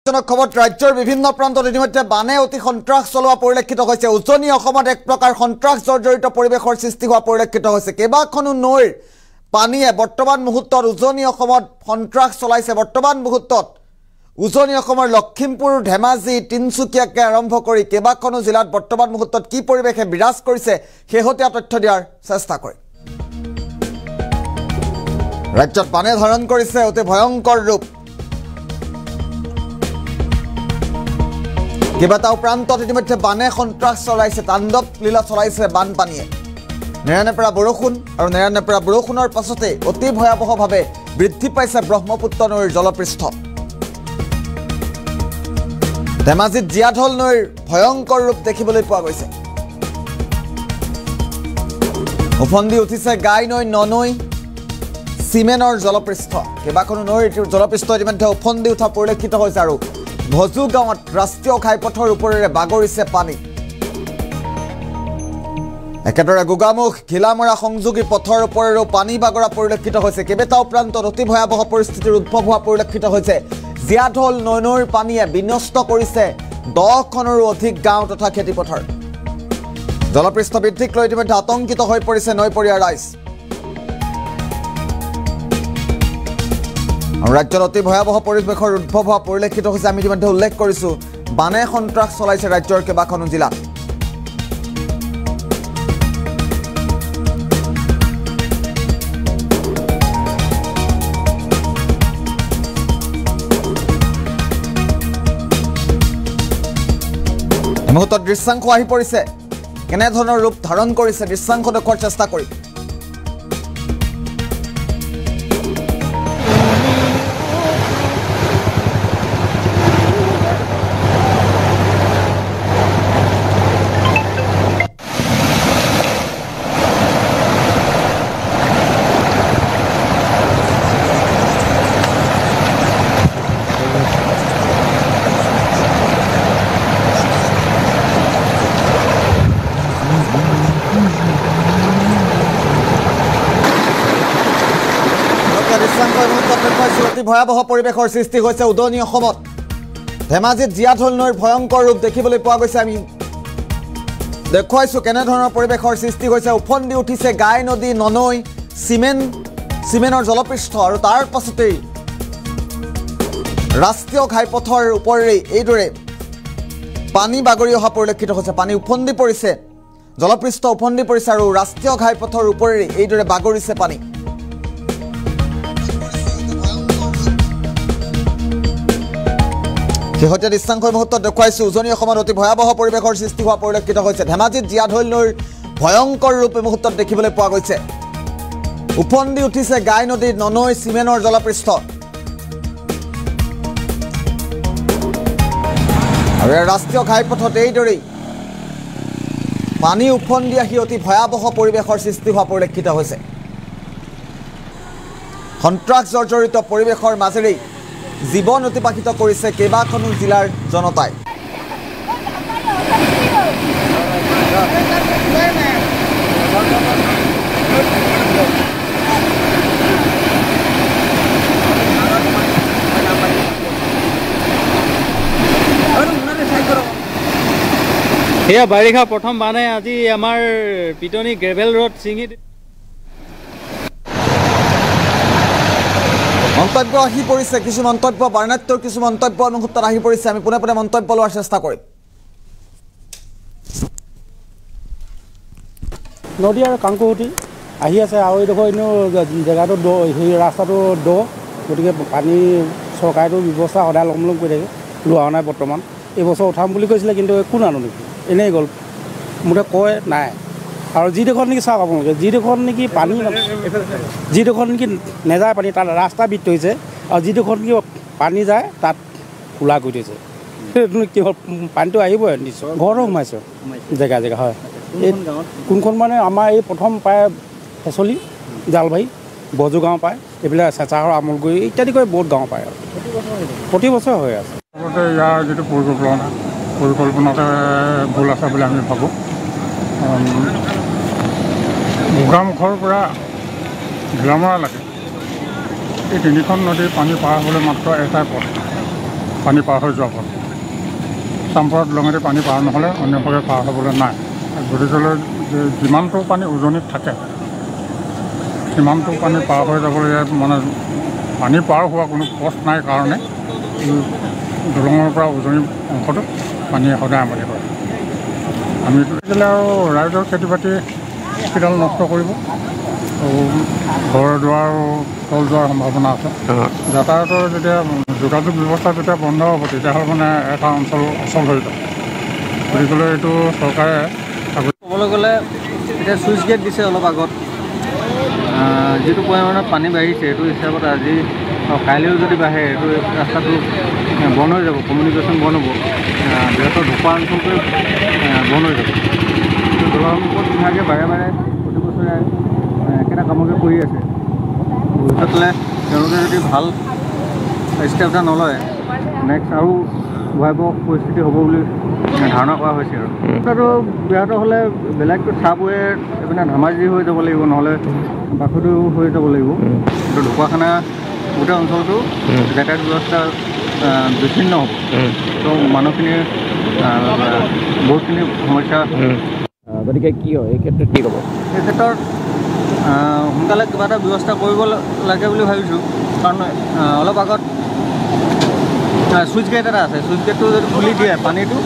খবৰ ৰাজ্যেৰ বিভিন্ন প্ৰান্তত ইতিমধ্যে বানে অতি সন্ত্ৰাস চলোৱা পৰিলক্ষিত হৈছে উজনি অসমত এক প্ৰকাৰ সন্ত্ৰাস জৰ্জৰিত পৰিৱেশৰ সৃষ্টি হোৱা পৰিলক্ষিত হৈছে কেইবাখনো নৈৰ পানীয়ে বৰ্তমান মুহূৰ্তত উজনি অসমত সন্ত্ৰাস চলাইছে বৰ্তমান মুহূৰ্তত উজনি অসমৰ লখিমপুৰ ধেমাজি তিনচুকীয়াকে আৰম্ভ কৰি কেইবাখনো জিলাত বৰ্তমান মুহূৰ্তত কি পৰিৱেশে বিৰাজ কৰিছে শেহতীয়া তথ্য দিয়াৰ চেষ্টা কৰে ৰাজ্যত বানে ধাৰণ কৰিছে অতি ভয়ংকৰ ৰূপ কেইবাটাও প্ৰান্তত ইতিমধ্যে বানে সন্ত্ৰাস চলাইছে তাণ্ডৱ লীলা চলাইছে বানপানীয়ে নেৰানেপেৰা বৰষুণ আৰু নেৰানেপেৰা বৰষুণৰ পাছতে অতি ভয়াৱহভাৱে বৃদ্ধি পাইছে ব্ৰহ্মপুত্ৰ নৈৰ জলপৃষ্ঠ ধেমাজিত জীয়াঢল নৈৰ ভয়ংকৰ ৰূপ দেখিবলৈ পোৱা গৈছে উফন্দি উঠিছে গাই নৈ ননৈ চিমেনৰ জলপৃষ্ঠ কেইবাখনো নৈৰ জলপৃষ্ঠ ইতিমধ্যে উফন্দি উঠা পৰিলক্ষিত হৈছে আৰু ভজু গাঁৱত ৰাষ্ট্ৰীয় ঘাইপথৰ ওপৰেৰে বাগৰিছে পানী একেদৰে গোগামুখ ঘিলামৰা সংযোগী পথৰ ওপৰেৰেও পানী বাগৰা পৰিলক্ষিত হৈছে কেইবাটাও প্ৰান্তত অতি ভয়াৱহ পৰিস্থিতিৰ উদ্ভৱ হোৱা পৰিলক্ষিত হৈছে জীয়াঢল নৈৰ পানীয়ে বিনষ্ট কৰিছে 10খনৰো অধিক গাঁও তথা খেতিপথাৰ জলপৃষ্ঠ বৃদ্ধিক লৈ ইতিমধ্যে আতংকিত হৈ পৰিছে নৈপৰীয়া ৰাইজ ৰাজ্যত অতি ভয়াৱহ পৰিৱেশৰ উদ্ভৱ হোৱা পৰিলক্ষিত হৈছে আমি ইতিমধ্যে উল্লেখ কৰিছোঁ বানে সন্ত্ৰাস চলাইছে ৰাজ্যৰ কেইবাখনো জিলাত এই মুহূৰ্তত দৃশ্যাংশ আহি পৰিছে কেনেধৰণৰ ৰূপ ধাৰণ কৰিছে দৃশ্যাংশ দেখুৱাৰ চেষ্টা কৰি অতি ভয়াৱহ পৰিৱেশৰ সৃষ্টি হৈছে উজনি অসমত ধেমাজিত জীয়াঢল নৈৰ ভয়ংকৰ ৰূপ দেখিবলৈ পোৱা গৈছে আমি দেখুৱাইছোঁ কেনেধৰণৰ পৰিৱেশৰ সৃষ্টি হৈছে উফন্দি উঠিছে গাই নদী ননৈ চিমেনৰ জলপৃষ্ঠ আৰু তাৰ পাছতেই ৰাষ্ট্ৰীয় ঘাইপথৰ ওপৰেৰে এইদৰে পানী বাগৰি অহা পৰিলক্ষিত হৈছে পানী উফন্দি পৰিছে জলপৃষ্ঠ উফন্দি পৰিছে আৰু ৰাষ্ট্ৰীয় ঘাইপথৰ ওপৰেৰে এইদৰে বাগৰিছে পানী শেহতীয়া দৃশ্যাংশৰ মুহূৰ্তত দেখুৱাইছোঁ উজনি অসমত অতি ভয়াৱহ পৰিৱেশৰ সৃষ্টি হোৱা পৰিলক্ষিত হৈছে ধেমাজিত জীয়াঢল নৈৰ ভয়ংকৰ ৰূপ এই মুহূৰ্তত দেখিবলৈ পোৱা গৈছে উফন্দি উঠিছে গাই নদী ননৈ চিমেনৰ জলপৃষ্ঠ আৰু ৰাষ্ট্ৰীয় ঘাইপথত এইদৰেই পানী উফন্দি আহি অতি ভয়াৱহ পৰিৱেশৰ সৃষ্টি হোৱা পৰিলক্ষিত হৈছে সন্ত্ৰাস জৰ্জৰিত পৰিৱেশৰ মাজেৰেই জীৱন অতিবাহিত কৰিছে কেইবাখনো জিলাৰ জনতাই এয়া বাৰিষা প্ৰথম বানে আজি আমাৰ পিটনি গ্ৰেভেল ৰোড ছিঙি মন্তব্য আহি পৰিছে কিছু মন্তব্য বাৰ্ণাত্যৰ কিছু মন্তব্য মুহূৰ্তত আহি পৰিছে আমি পুনে পুনে মন্তব্য লোৱাৰ চেষ্টা কৰিম নদী আৰু কাংকুটি আহি আছে আৰু এইডোখৰ এনেও জেগাটো দ সেই ৰাস্তাটো দ গতিকে পানী চৰকাৰেতো ব্যৱস্থা সদায় লম কৰি থাকে লোৱা নাই বৰ্তমান এইবছৰ উঠাম বুলি কৈছিলে কিন্তু একো নানো নেকি এনেই গ'ল মোৰে কয় নাই আৰু যিডোখৰ নেকি চাওক আপোনালোকে যিডোখৰ নেকি পানী যিডোখৰ নেকি নেযায় পানী তাত ৰাস্তা বৃদ্ধি হৈছে আৰু যিডোখৰ নেকি পানী যায় তাত খোলা কৰি থৈছে কি হ'ল পানীটো আহিবই নিশ্চয় ঘৰতো সোমাইছে জেগা জেগা হয় এই কোনখন মানে আমাৰ এই প্ৰথম পায় ফেচলি জালবাৰী বজু গাঁও পায় এইবিলাক চেঁচাহৰ আমুলগুৰি ইত্যাদি কৰি বহুত গাঁও পায় আৰু প্ৰতি বছৰে হৈ আছে ইয়াৰ যিটো পৰিকল্পনাতে ভুল আছে বুলি আমি ভাবোঁ গোগামুখৰ পৰা ঘিলামৰালৈকে এই তিনিখন নদীৰ পানী পাৰ হ'বলৈ মাত্ৰ এটাই পথ পানী পাৰ হৈ যোৱা পথ চাম্পৰা দলঙেদি পানী পাৰ নহ'লে অন্যভাৱে পাৰ হ'বলৈ নাই গতিকেলৈ যিমানটো পানী উজনিত থাকে সিমানটো পানী পাৰ হৈ যাবলৈ মানে পানী পাৰ হোৱা কোনো পথ নাই কাৰণে দলঙৰ পৰা উজনি অংশটোত পানীয়ে সদায় আমনি কৰে আমি দিলে আৰু ৰাইজৰ খেতি বাতি কিডাল নষ্ট কৰিব আৰু ঘৰ দুৱাৰ তল যোৱাৰ সম্ভাৱনা আছে যাতায়াতৰ যেতিয়া যোগাযোগ ব্যৱস্থা যেতিয়া বন্ধ হ'ব তেতিয়াহ'লে মানে এটা অঞ্চল অচল হৈ যাব গতিকেলৈ এইটো চৰকাৰে ক'বলৈ গ'লে এতিয়া চুইচ গেট দিছে অলপ আগত যিটো পৰিমাণত পানী বাঢ়িছে সেইটো হিচাপত আজি কাইলৈও যদি বাঢ়ে এইটো ৰাস্তাটো বন্ধ হৈ যাব কমিউনিকেশ্যন বন্ধ হ'ব বৃহত্তৰ ঢোকা অঞ্চলটোৱে বন্ধ হৈ যাব জলসম্পদ বিভাগে বাৰে বাৰে প্ৰতি বছৰে একেটা কামকে কৰি আছে ভৱিষ্যতলৈ তেওঁলোকে যদি ভাল ষ্টেপ এটা নলয় নেক্সট আৰু ভয়াৱহ পৰিস্থিতি হ'ব বুলি ধাৰণা কৰা হৈছে আৰু তাতো ব্যাহত হ'লে বেলেগটো চাবৱে এইপিনে ধেমাজি হৈ যাব লাগিব নহ'লে বাসুদেউ হৈ যাব লাগিব কিন্তু ঢকুৱাখানা গোটেই অঞ্চলটো যাতায়াত ব্যৱস্থা বিচ্ছিন্ন হ'ব তো মানুহখিনিৰ বহুতখিনি সমস্যা গতিকে কি হয় এই ক্ষেত্ৰত কি ক'ব এই ক্ষেত্ৰত সোনকালে কিবা এটা ব্যৱস্থা কৰিব লাগে বুলি ভাবিছোঁ কাৰণ অলপ আগত চুইচ গেট এটা আছে চুইচ গেটটো যদি খুলি দিয়ে পানীটো